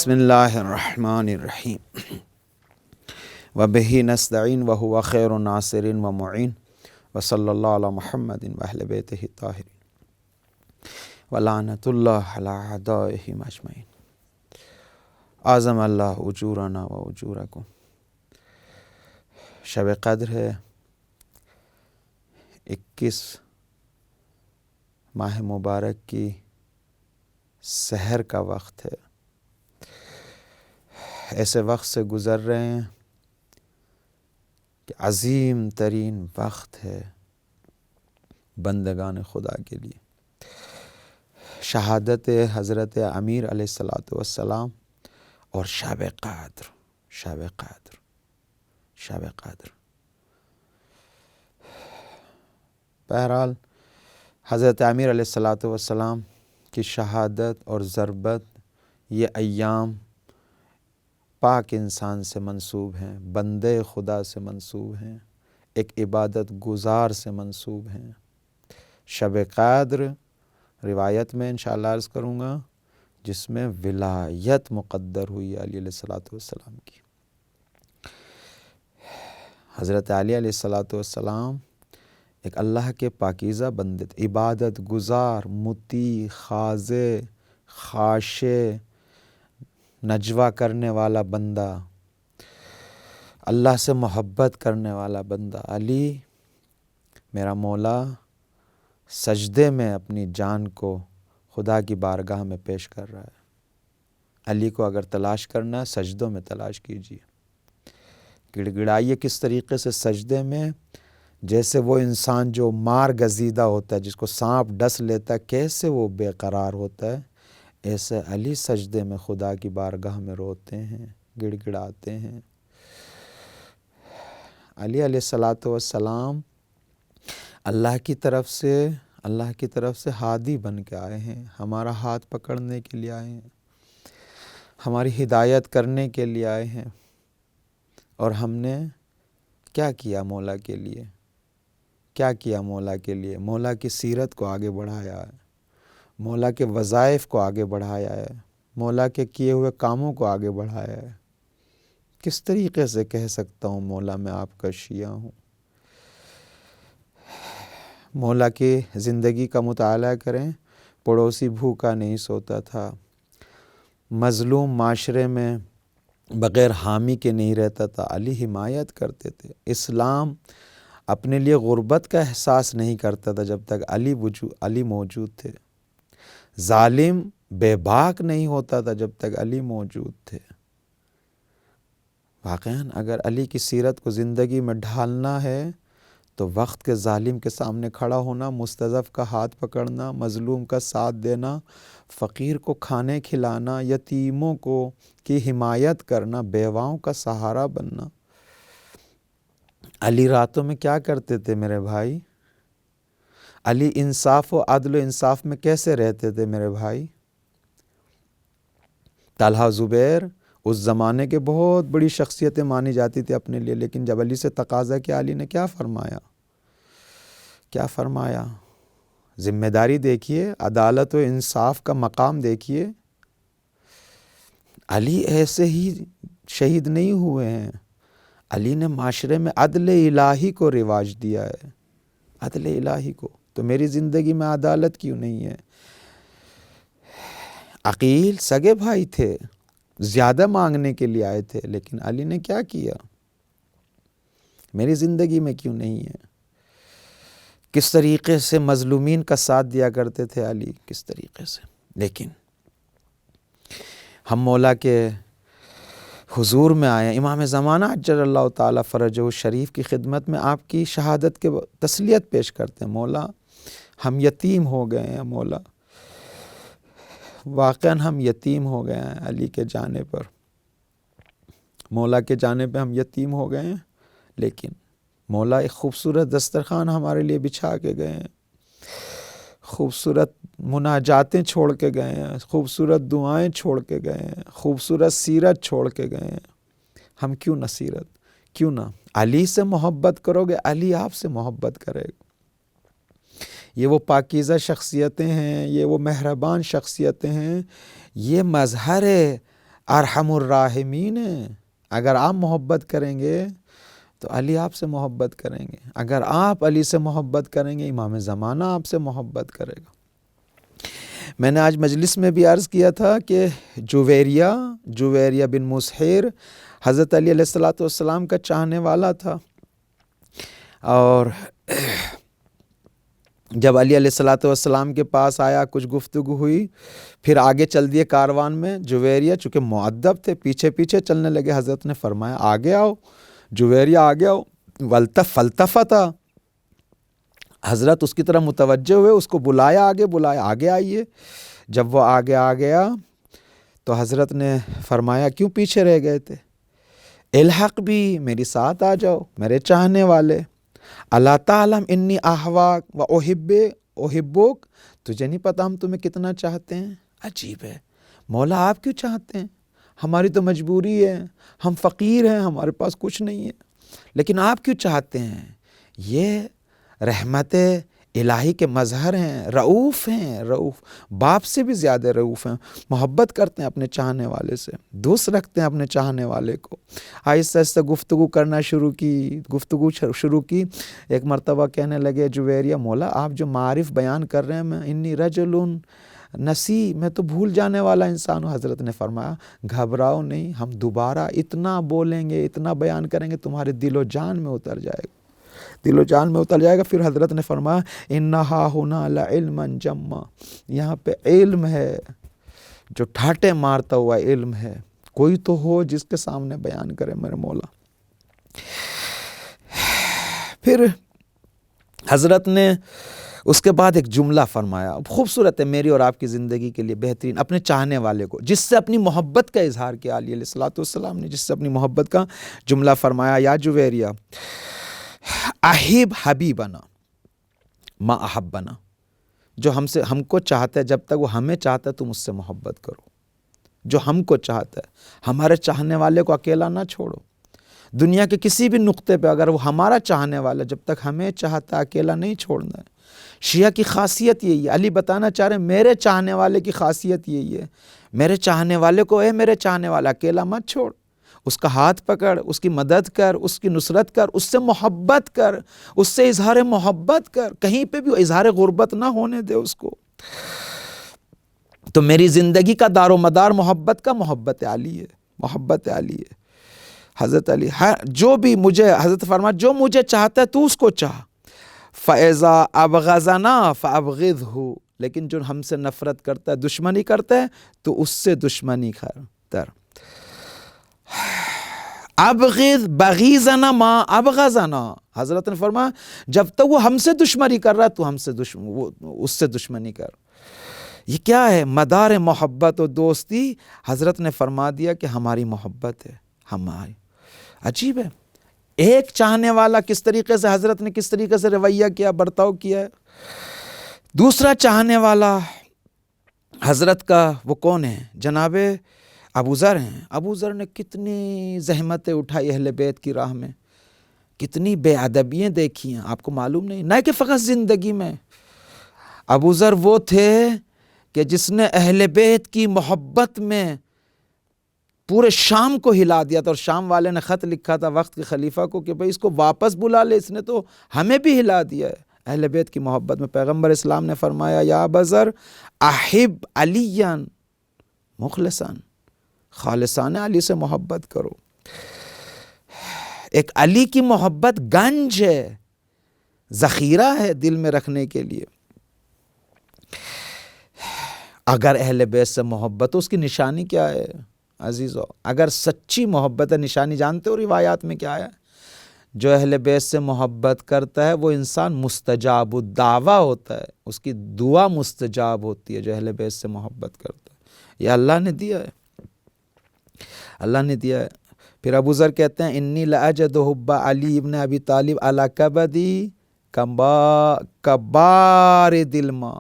بسم اللہ الرحمن الرحیم وبہ نستعین وہو خیر ناصر ومعین وصلی اللہ علی محمد واہل بیتہ الطاہرین ولعنۃ اللہ علی اعدائہم اجمعین۔ اعظم اللہ اجورنا و اجورکم۔ شب قدر ہے، 21 ماہ مبارک کی سحر کا وقت ہے۔ ایسے وقت سے گزر رہے ہیں کہ عظیم ترین وقت ہے بندگان خدا کے لیے۔ شہادت حضرت امیر علیہ الصلوۃ والسلام اور شب قدر۔ بہرحال حضرت امیر علیہ الصلوۃ والسلام کی شہادت اور ضربت یہ ایام پاک انسان سے منسوب ہیں، بندے خدا سے منسوب ہیں، ایک عبادت گزار سے منسوب ہیں۔ شب قدر روایت میں انشاءاللہ عرض کروں گا جس میں ولایت مقدر ہوئی علی علیہ الصلوۃ والسلام کی۔ حضرت علی علیہ الصلوۃ والسلام ایک اللہ کے پاکیزہ بندے تھے، عبادت گزار، مطیع، خاضع، خاشع، نجوہ کرنے والا بندہ، اللہ سے محبت کرنے والا بندہ۔ علی میرا مولا سجدے میں اپنی جان کو خدا کی بارگاہ میں پیش کر رہا ہے۔ علی کو اگر تلاش کرنا ہے سجدوں میں تلاش کیجیے، گڑ گڑائیے کس طریقے سے سجدے میں، جیسے وہ انسان جو مار گزیدہ ہوتا ہے، جس کو سانپ ڈس لیتا ہے، کیسے وہ بے قرار ہوتا ہے، ایسے علی سجدے میں خدا کی بارگاہ میں روتے ہیں، گڑ گڑاتے ہیں۔ علی علیہ الصلوۃ والسلام اللہ کی طرف سے ہادی بن کے آئے ہیں، ہمارا ہاتھ پکڑنے کے لیے آئے ہیں، ہماری ہدایت کرنے کے لیے آئے ہیں۔ اور ہم نے کیا کیا مولا کے لیے؟ مولا کی سیرت کو آگے بڑھایا ہے، مولا کے وظائف کو آگے بڑھایا ہے، مولا کے کیے ہوئے کاموں کو آگے بڑھایا ہے۔ کس طریقے سے کہہ سکتا ہوں مولا میں آپ کا شیعہ ہوں؟ مولا کی زندگی کا مطالعہ کریں، پڑوسی بھوکا نہیں سوتا تھا، مظلوم معاشرے میں بغیر حامی کے نہیں رہتا تھا، علی حمایت کرتے تھے۔ اسلام اپنے لیے غربت کا احساس نہیں کرتا تھا جب تک علی موجود تھے، ظالم بے باک نہیں ہوتا تھا جب تک علی موجود تھے۔ واقعاً اگر علی کی سیرت کو زندگی میں ڈھالنا ہے تو وقت کے ظالم کے سامنے کھڑا ہونا، مستضعف کا ہاتھ پکڑنا، مظلوم کا ساتھ دینا، فقیر کو کھانے کھلانا، یتیموں کی حمایت کرنا، بیواؤں کا سہارا بننا۔ علی راتوں میں کیا کرتے تھے میرے بھائی؟ علی انصاف و عدل و انصاف میں کیسے رہتے تھے میرے بھائی؟ طلحہ زبیر اس زمانے کے بہت بڑی شخصیتیں مانی جاتی تھی اپنے لیے، لیکن جب علی سے تقاضا کیا، علی نے کیا فرمایا؟ ذمہ داری دیکھیے، عدالت و انصاف کا مقام دیکھیے۔ علی ایسے ہی شہید نہیں ہوئے ہیں، علی نے معاشرے میں عدل الہی کو رواج دیا ہے، عدل الہی کو۔ تو میری زندگی میں عدالت کیوں نہیں ہے؟ عقیل سگے بھائی تھے، زیادہ مانگنے کے لیے آئے تھے، لیکن علی نے کیا کیا؟ میری زندگی میں کیوں نہیں ہے؟ کس طریقے سے مظلومین کا ساتھ دیا کرتے تھے علی، کس طریقے سے۔ لیکن ہم مولا کے حضور میں آئے، امام زمانہ عجل اللہ تعالیٰ فرجہ شریف کی خدمت میں آپ کی شہادت کے تسلیت پیش کرتے ہیں۔ مولا ہم یتیم ہو گئے ہیں، مولا واقعاً ہم یتیم ہو گئے ہیں علی کے جانے پر، مولا کے جانے پہ ہم یتیم ہو گئے ہیں، لیکن مولا ایک خوبصورت دسترخوان ہمارے لیے بچھا کے گئے ہیں، خوبصورت مناجاتیں چھوڑ کے گئے ہیں، خوبصورت دعائیں چھوڑ کے گئے ہیں، خوبصورت سیرت چھوڑ کے گئے ہیں۔ ہم کیوں نہ علی سے محبت کرو گے، علی آپ سے محبت کرے گا۔ یہ وہ پاکیزہ شخصیتیں ہیں، یہ وہ مہربان شخصیتیں ہیں، یہ مظہر ارحم الراحمین ہیں۔ اگر آپ محبت کریں گے تو علی آپ سے محبت کریں گے، اگر آپ علی سے محبت کریں گے امام زمانہ آپ سے محبت کرے گا۔ میں نے آج مجلس میں بھی عرض کیا تھا کہ جویریہ بن مسحر حضرت علی علیہ السلام کا چاہنے والا تھا، اور جب علی علیہ السلام کے پاس آیا، کچھ گفتگو ہوئی، پھر آگے چل دیے کاروان میں۔ جویریہ چونکہ مؤدب تھے، پیچھے پیچھے چلنے لگے۔ حضرت نے فرمایا آگے آؤ، جویریہ آگے آؤ، فلتفت، حضرت اس کی طرف متوجہ ہوئے، اس کو بلایا، آگے آئیے۔ جب وہ آگے آ گیا تو حضرت نے فرمایا کیوں پیچھے رہ گئے تھے؟ الحق بھی، میری ساتھ آ جاؤ میرے چاہنے والے۔ اللہ تعلم انی احواک و احبک، تجھے نہیں پتا ہم تمہیں کتنا چاہتے ہیں؟ عجیب ہے، مولا آپ کیوں چاہتے ہیں؟ ہماری تو مجبوری ہے، ہم فقیر ہیں، ہمارے پاس کچھ نہیں ہے، لیکن آپ کیوں چاہتے ہیں؟ یہ رحمت الہی کے مظہر ہیں، رؤوف ہیں، رؤوف، باپ سے بھی زیادہ رؤوف ہیں، محبت کرتے ہیں اپنے چاہنے والے سے، دوست رکھتے ہیں اپنے چاہنے والے کو۔ آہستہ آہستہ گفتگو کرنا شروع کی۔ ایک مرتبہ کہنے لگے جویریہ، مولا آپ جو معارف بیان کر رہے ہیں، میں انی رجل نسی، میں تو بھول جانے والا انسان ہوں۔ حضرت نے فرمایا گھبراؤ نہیں، ہم دوبارہ اتنا بولیں گے، اتنا بیان کریں گے، تمہارے دل و جان میں اتر جائے گا، دل و جان میں اتر جائے گا۔ پھر حضرت نے فرمایا انہا ہنا لعلما جما، یہاں پہ علم ہے جو ٹھاٹے مارتا ہوا علم ہے، کوئی تو ہو جس کے سامنے بیان کرے میرے مولا۔ پھر حضرت نے اس کے بعد ایک جملہ فرمایا، خوبصورت ہے، میری اور آپ کی زندگی کے لیے بہترین، اپنے چاہنے والے کو، جس سے اپنی محبت کا اظہار کیا علی علیہ السلام نے، جس سے اپنی محبت کا جملہ فرمایا، یا جویریہ احب حبیبنا ما احبنا، جو ہم کو چاہتا ہے، جب تک وہ ہمیں چاہتا ہے تم اس سے محبت کرو، جو ہم کو چاہتا ہے، ہمارے چاہنے والے کو اکیلا نہ چھوڑو۔ دنیا کے کسی بھی نقطے پہ اگر وہ ہمارا چاہنے والا، جب تک ہمیں چاہتا ہے اکیلا نہیں چھوڑنا ہے۔ شیعہ کی خاصیت یہی ہے، علی بتانا چاہ رہے ہیں میرے چاہنے والے کی خاصیت یہی ہے، میرے چاہنے والے کو، اے میرے چاہنے والا اکیلا مت چھوڑ، اس کا ہاتھ پکڑ، اس کی مدد کر، اس کی نصرت کر، اس سے محبت کر، اس سے اظہار محبت کر، کہیں پہ بھی اظہار غربت نہ ہونے دے اس کو۔ تو میری زندگی کا دار و مدار محبت کا، محبت علی ہے، محبت علی ہے۔ حضرت علی جو بھی مجھے، حضرت فرمایا جو مجھے چاہتا ہے تو اس کو چاہ، فَإِذَا أَبْغَضَنَا فَأَبْغِضْهُ، لیکن جو ہم سے نفرت کرتا ہے، دشمنی کرتا ہے، تو اس سے دشمنی کر۔ ابغض بغیضنا ما ابغضنا، حضرت نے فرمایا جب تک وہ ہم سے دشمنی کر رہا ہے تو اس سے دشمنی کر۔ یہ کیا ہے؟ مدار محبت و دوستی۔ حضرت نے فرما دیا کہ ہماری محبت ہے، ہماری۔ عجیب ہے، ایک چاہنے والا کس طریقے سے، حضرت نے کس طریقے سے رویہ کیا، برتاؤ کیا ہے۔ دوسرا چاہنے والا حضرت کا وہ کون ہے؟ جناب ابو ذر ہیں۔ ابو ذر نے کتنی زحمتیں اٹھائی اہل بیت کی راہ میں، کتنی بے ادبیاں دیکھی ہیں، آپ کو معلوم نہیں، نہ کہ فقط زندگی میں۔ ابو ذر وہ تھے کہ جس نے اہل بیت کی محبت میں پورے شام کو ہلا دیا تھا، اور شام والے نے خط لکھا تھا وقت کے خلیفہ کو کہ بھئی اس کو واپس بلا لے، اس نے تو ہمیں بھی ہلا دیا ہے۔ اہل بیت کی محبت میں پیغمبر اسلام نے فرمایا یا ابا ذر احب علیاً مخلصاً، خالصانہ علی سے محبت کرو۔ ایک علی کی محبت گنج ہے، ذخیرہ ہے دل میں رکھنے کے لیے۔ اگر اہل بیت سے محبت، اس کی نشانی کیا ہے عزیزو؟ اگر سچی محبت ہے، نشانی جانتے ہو روایات میں کیا ہے؟ جو اہل بیت سے محبت کرتا ہے وہ انسان مستجاب الدعویٰ ہوتا ہے، اس کی دعا مستجاب ہوتی ہے جو اہل بیت سے محبت کرتا ہے۔ یہ اللہ نے دیا ہے، اللہ نے دیا ہے۔ پھر ابو ذر کہتے ہیں انی لاجد حب علی ابن ابی طالب علی کبدی کبار دل ما،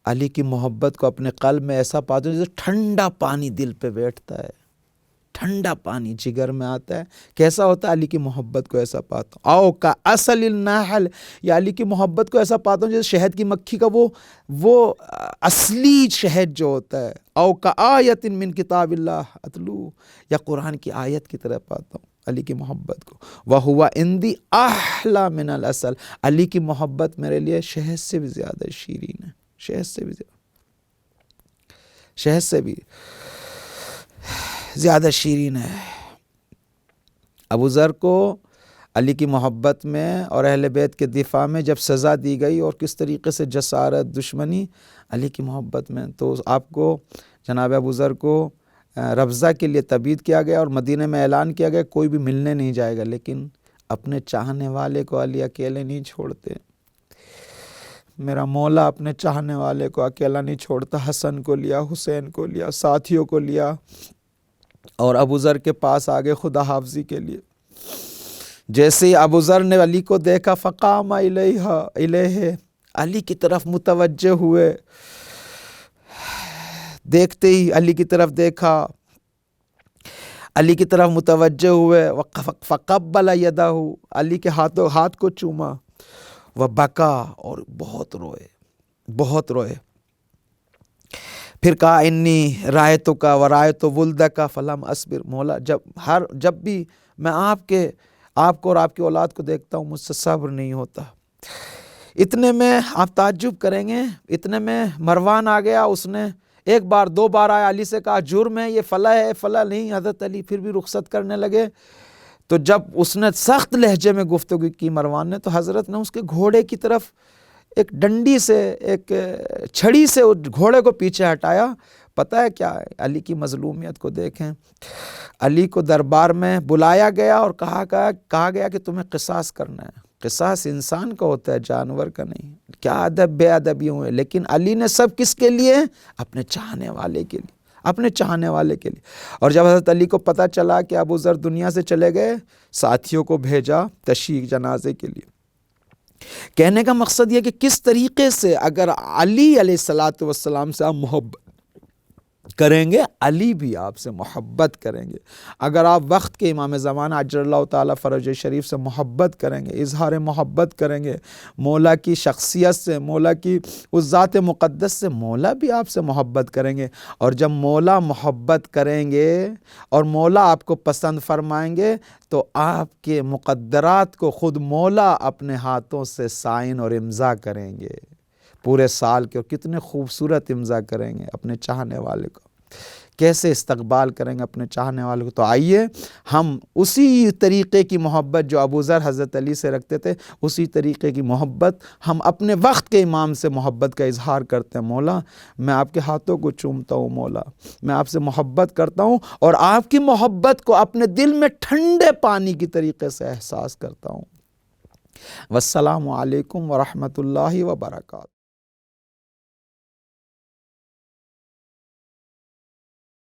علی کی محبت کو اپنے قلب میں ایسا پاتا ہوں جیسے ٹھنڈا پانی دل پہ بیٹھتا ہے، ٹھنڈا پانی جگر میں آتا ہے. کیسا ہوتا ہے؟ علی کی محبت کو ایسا پاتا ہوں. آؤ کا اصل النحل، یا علی کی محبت کو ایسا پاتا ہوں جیسے شہد کی مکھی کا وہ اصلی شہد جو ہوتا ہے. آؤ کا آیت من کتاب اللہ اتلو، یا قرآن کی آیت کی طرح پاتا ہوں علی کی محبت کو. وَهُوَ عِنْدِي أَحْلَى مِنَ الْعَسَلِ، علی کی محبت میرے لیے شہد سے بھی زیادہ شیرین ہے، شہد سے بھی زیادہ شیرین ہے. ابو ذر کو علی کی محبت میں اور اہل بیت کے دفاع میں جب سزا دی گئی اور کس طریقے سے جسارت، دشمنی علی کی محبت میں، تو آپ کو جناب ابو ذر کو ربضہ کے لیے تبعید کیا گیا اور مدینہ میں اعلان کیا گیا کوئی بھی ملنے نہیں جائے گا. لیکن اپنے چاہنے والے کو علی اکیلے نہیں چھوڑتے. میرا مولا اپنے چاہنے والے کو اکیلا نہیں چھوڑتا. حسن کو لیا، حسین کو لیا، ساتھیوں کو لیا اور ابو ذر کے پاس آگے خدا حافظی کے لیے. جیسے ہی ابو ذر نے علی کو دیکھا فقام الیہ، علی کی طرف متوجہ ہوئے. دیکھتے ہی علی کی طرف دیکھا، علی کی طرف متوجہ ہوئے. فقبل یدہ، علی کے ہاتھ کو چوما. وبکا، اور بہت روئے. پھر کہا انی رایتک و رایت ولدک فلم اصبر، مولا جب بھی میں آپ کو اور آپ کی اولاد کو دیکھتا ہوں مجھ سے صبر نہیں ہوتا. اتنے میں آپ تعجب کریں گے، اتنے میں مروان آ گیا. اس نے ایک بار دو بار آیا، علی سے کہا جرم ہے یہ، فلاں ہے فلاں نہیں. حضرت علی پھر بھی رخصت کرنے لگے. تو جب اس نے سخت لہجے میں گفتگو کی مروان نے، تو حضرت نے اس کے گھوڑے کی طرف ایک ڈنڈی سے، ایک چھڑی سے گھوڑے کو پیچھے ہٹایا. پتہ ہے کیا ہے؟ علی کی مظلومیت کو دیکھیں. علی کو دربار میں بلایا گیا اور کہا گیا کہ تمہیں قصاص کرنا ہے. قصاص انسان کا ہوتا ہے، جانور کا نہیں. کیا ادب بے ادبیوں ہوئے، لیکن علی نے سب کس کے لیے؟ اپنے چاہنے والے کے لیے، اپنے چاہنے والے کے لیے. اور جب حضرت علی کو پتہ چلا کہ ابو ذر دنیا سے چلے گئے، ساتھیوں کو بھیجا تشییع جنازے کے لیے. کہنے کا مقصد یہ کہ کس طریقے سے اگر علی علیہ السلام سے آپ محبت کریں گے، علی بھی آپ سے محبت کریں گے. اگر آپ وقت کے امام زمانہ عجل اللہ تعالیٰ فرج شریف سے محبت کریں گے، اظہار محبت کریں گے مولا کی شخصیت سے، مولا کی اس ذات مقدس سے، مولا بھی آپ سے محبت کریں گے. اور جب مولا محبت کریں گے اور مولا آپ کو پسند فرمائیں گے تو آپ کے مقدرات کو خود مولا اپنے ہاتھوں سے سائن اور امضا کریں گے پورے سال کے. اور کتنے خوبصورت امضا کریں گے اپنے چاہنے والے کو، کیسے استقبال کریں گے اپنے چاہنے والے کو. تو آئیے ہم اسی طریقے کی محبت جو ابو ذر حضرت علی سے رکھتے تھے، اسی طریقے کی محبت ہم اپنے وقت کے امام سے محبت کا اظہار کرتے ہیں. مولا میں آپ کے ہاتھوں کو چومتا ہوں، مولا میں آپ سے محبت کرتا ہوں اور آپ کی محبت کو اپنے دل میں ٹھنڈے پانی کی طریقے سے احساس کرتا ہوں. والسلام علیکم ورحمۃ اللہ وبرکاتہ.